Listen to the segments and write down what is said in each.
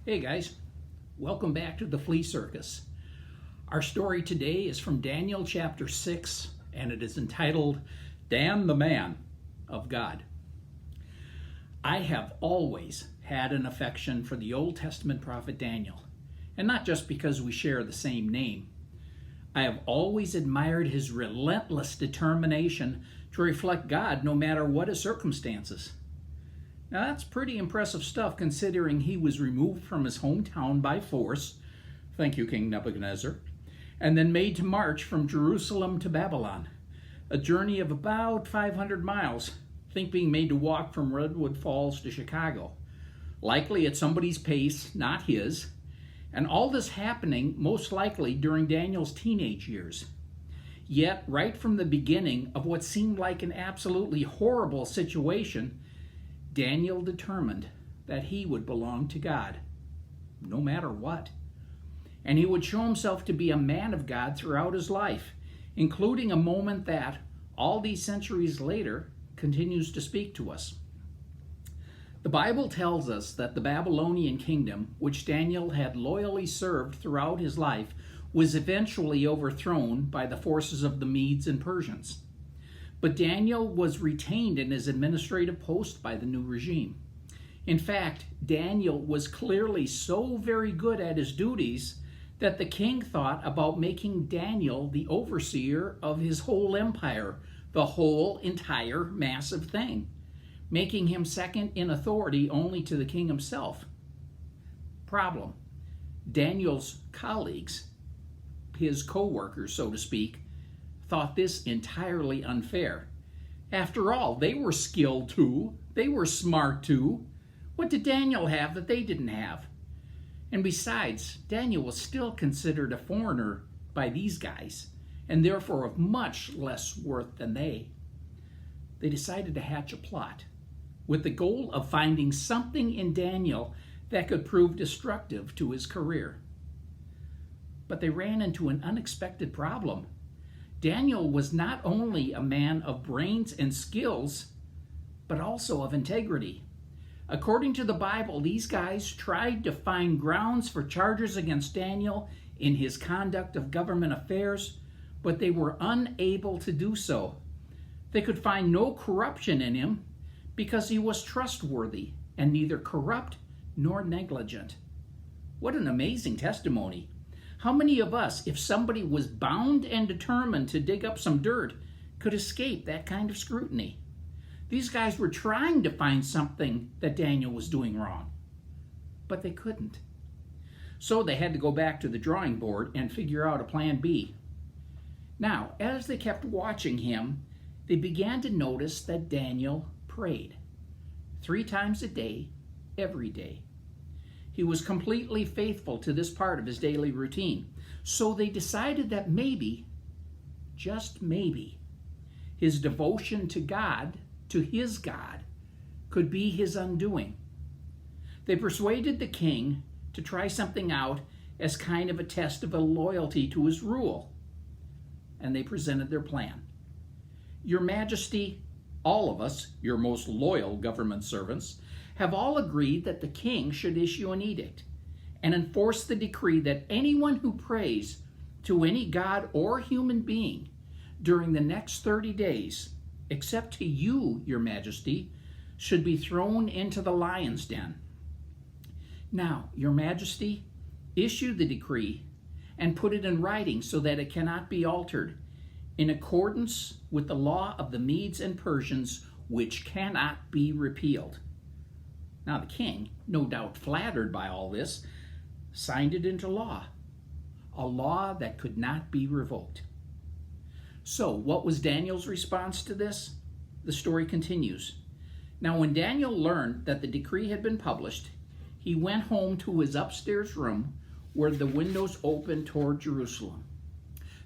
Hey guys, welcome back to the Flea Circus. Our story today is from Daniel chapter 6, and it is entitled, Dan the Man of God. I have always had an affection for the Old Testament prophet Daniel, and not just because we share the same name. I have always admired his relentless determination to reflect God no matter what his circumstances. Now that's pretty impressive stuff considering he was removed from his hometown by force, thank you King Nebuchadnezzar, and then made to march from Jerusalem to Babylon, a journey of about 500 miles, think being made to walk from Redwood Falls to Chicago, likely at somebody's pace, not his, and all this happening most likely during Daniel's teenage years. Yet, right from the beginning of what seemed like an absolutely horrible situation, Daniel determined that he would belong to God, no matter what. And he would show himself to be a man of God throughout his life, including a moment that, all these centuries later, continues to speak to us. The Bible tells us that the Babylonian kingdom, which Daniel had loyally served throughout his life, was eventually overthrown by the forces of the Medes and Persians. But Daniel was retained in his administrative post by the new regime. In fact, Daniel was clearly so very good at his duties that the king thought about making Daniel the overseer of his whole empire, the whole entire massive thing, making him second in authority only to the king himself. Problem: Daniel's colleagues, his co-workers, so to speak, thought this entirely unfair. After all, they were skilled too. They were smart too. What did Daniel have that they didn't have? And besides, Daniel was still considered a foreigner by these guys, and therefore of much less worth than they. They decided to hatch a plot with the goal of finding something in Daniel that could prove destructive to his career. But they ran into an unexpected problem. Daniel was not only a man of brains and skills, but also of integrity. According to the Bible, these guys tried to find grounds for charges against Daniel in his conduct of government affairs, but they were unable to do so. They could find no corruption in him because he was trustworthy and neither corrupt nor negligent. What an amazing testimony. How many of us, if somebody was bound and determined to dig up some dirt, could escape that kind of scrutiny? These guys were trying to find something that Daniel was doing wrong, but they couldn't. So they had to go back to the drawing board and figure out a plan B. Now, as they kept watching him, they began to notice that Daniel prayed 3 times a day, every day. He was completely faithful to this part of his daily routine. So they decided that maybe, just maybe, his devotion to God, to his God, could be his undoing. They persuaded the king to try something out as kind of a test of a loyalty to his rule. And they presented their plan. Your Majesty, all of us, your most loyal government servants, have all agreed that the king should issue an edict and enforce the decree that anyone who prays to any god or human being during the next 30 days, except to you, your Majesty, should be thrown into the lion's den. Now, your Majesty, issue the decree and put it in writing so that it cannot be altered, in accordance with the law of the Medes and Persians, which cannot be repealed. Now the king, no doubt flattered by all this, signed it into law, a law that could not be revoked. So what was Daniel's response to this? The story continues. Now when Daniel learned that the decree had been published, he went home to his upstairs room where the windows opened toward Jerusalem.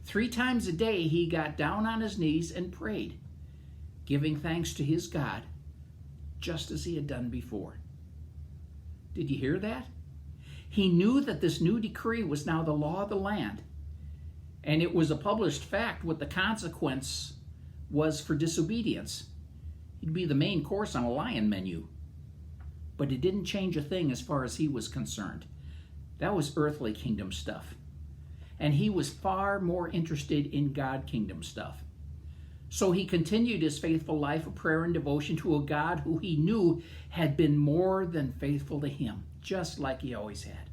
3 times a day he got down on his knees and prayed, giving thanks to his God, just as he had done before. Did you hear that? He knew that this new decree was now the law of the land, and it was a published fact what the consequence was for disobedience. He'd be the main course on a lion menu. But it didn't change a thing as far as he was concerned. That was earthly kingdom stuff. And he was far more interested in God kingdom stuff. So he continued his faithful life of prayer and devotion to a God who he knew had been more than faithful to him, just like he always had.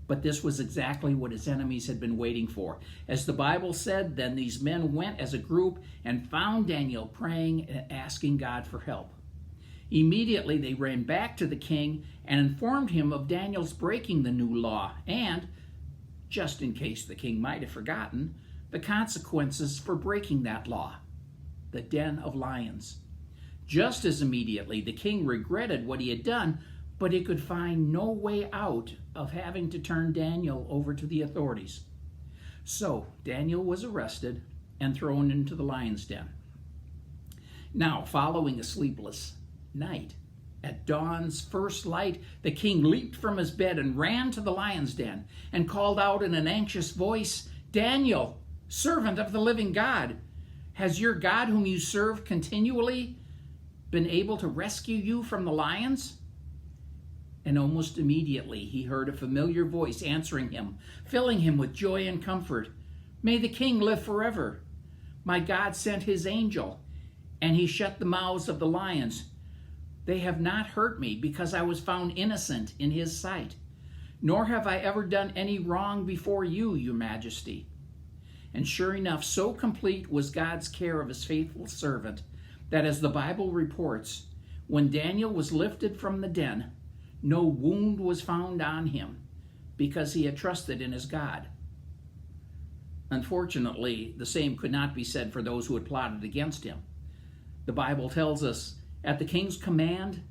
But this was exactly what his enemies had been waiting for. As the Bible said, then these men went as a group and found Daniel praying and asking God for help. Immediately they ran back to the king and informed him of Daniel's breaking the new law and, just in case the king might have forgotten, the consequences for breaking that law, the den of lions. Just as immediately, the king regretted what he had done, but he could find no way out of having to turn Daniel over to the authorities. So Daniel was arrested and thrown into the lion's den. Now, following a sleepless night, at dawn's first light, the king leaped from his bed and ran to the lion's den and called out in an anxious voice, "Daniel, servant of the living God, has your God whom you serve continually been able to rescue you from the lions?" And almost immediately he heard a familiar voice answering him, filling him with joy and comfort. "May the king live forever. My God sent his angel, and he shut the mouths of the lions. They have not hurt me because I was found innocent in his sight. Nor have I ever done any wrong before you, your majesty." And sure enough, so complete was God's care of his faithful servant that, as the Bible reports, when Daniel was lifted from the den, no wound was found on him because he had trusted in his God. Unfortunately, the same could not be said for those who had plotted against him. The Bible tells us, at the king's command,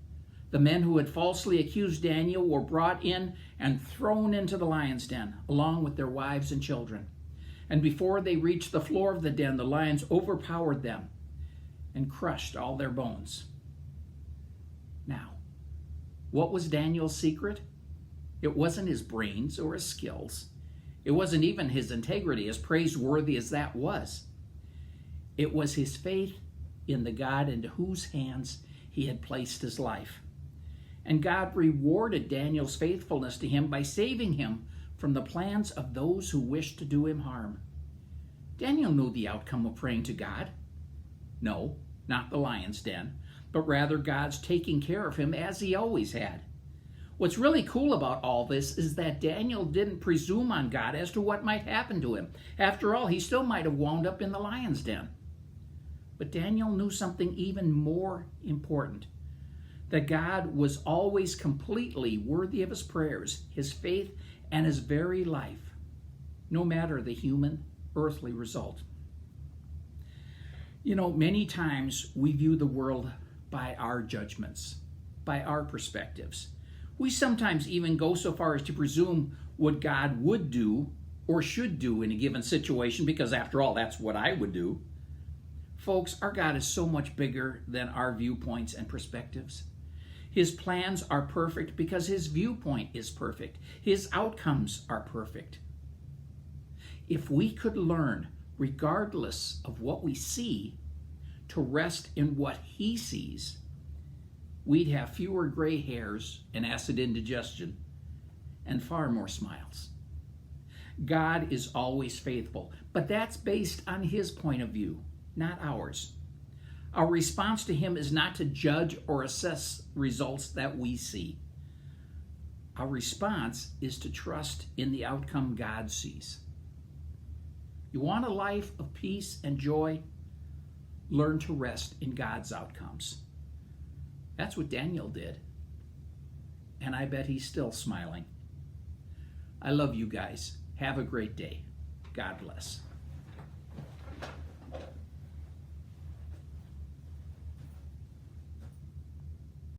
the men who had falsely accused Daniel were brought in and thrown into the lion's den, along with their wives and children. And before they reached the floor of the den, the lions overpowered them and crushed all their bones. Now, what was Daniel's secret? It wasn't his brains or his skills. It wasn't even his integrity, as praiseworthy as that was. It was his faith in the God into whose hands he had placed his life. And God rewarded Daniel's faithfulness to him by saving him from the plans of those who wished to do him harm. Daniel knew the outcome of praying to God. No, not the lion's den, but rather God's taking care of him as he always had. What's really cool about all this is that Daniel didn't presume on God as to what might happen to him. After all, he still might have wound up in the lion's den. But Daniel knew something even more important, that God was always completely worthy of his prayers, his faith, and his very life, no matter the human, earthly result. You know, many times we view the world by our judgments, by our perspectives. We sometimes even go so far as to presume what God would do or should do in a given situation, because after all, that's what I would do. Folks, our God is so much bigger than our viewpoints and perspectives. His plans are perfect because his viewpoint is perfect. His outcomes are perfect. If we could learn, regardless of what we see, to rest in what he sees, we'd have fewer gray hairs and acid indigestion and far more smiles. God is always faithful, but that's based on his point of view, not ours. Our response to him is not to judge or assess results that we see. Our response is to trust in the outcome God sees. You want a life of peace and joy? Learn to rest in God's outcomes. That's what Daniel did. And I bet he's still smiling. I love you guys. Have a great day. God bless.